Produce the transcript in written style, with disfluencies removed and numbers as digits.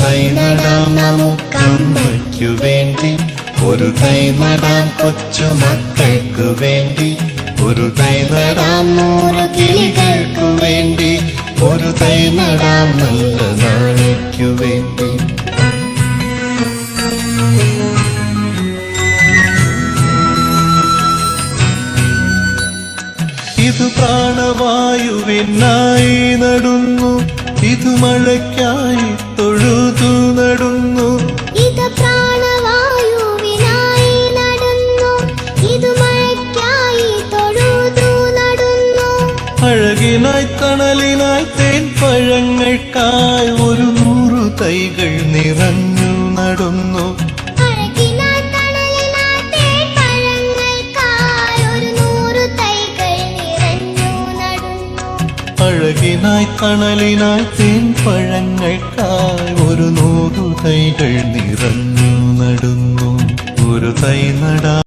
തൈ നടാം നമുക്കമ്മയ്ക്കു വേണ്ടി, ഒരു തൈ നടാം കൊച്ചുമക്കൾക്കു വേണ്ടി, ഒരു തൈ നടാം 100 കിളികൾക്കു വേണ്ടി, ഒരു തൈ നടാം നല്ല നാളേക്കു വേണ്ടി. ഇത് പ്രാണവായുവിനായി നടുന്നു, ഇത് മഴയ്ക്കായി തൊഴുതു നടുന്നു. ഇത് പ്രാണവായുവിനായി നടുന്നു, ഇത് മഴയ്ക്കായി തൊഴുതു നടുന്നു. അഴകിനായി തണലിനായി തേൻ പഴങ്ങൾക്കായി 100 തൈകൾ നിറഞ്ഞു നടുന്നു. അഴകിനായി തണലിനായി തേൻ പഴങ്ങൾക്കായി 100 തൈകൾ നിറഞ്ഞു നടുന്നു. ഒരു തൈ നടാം.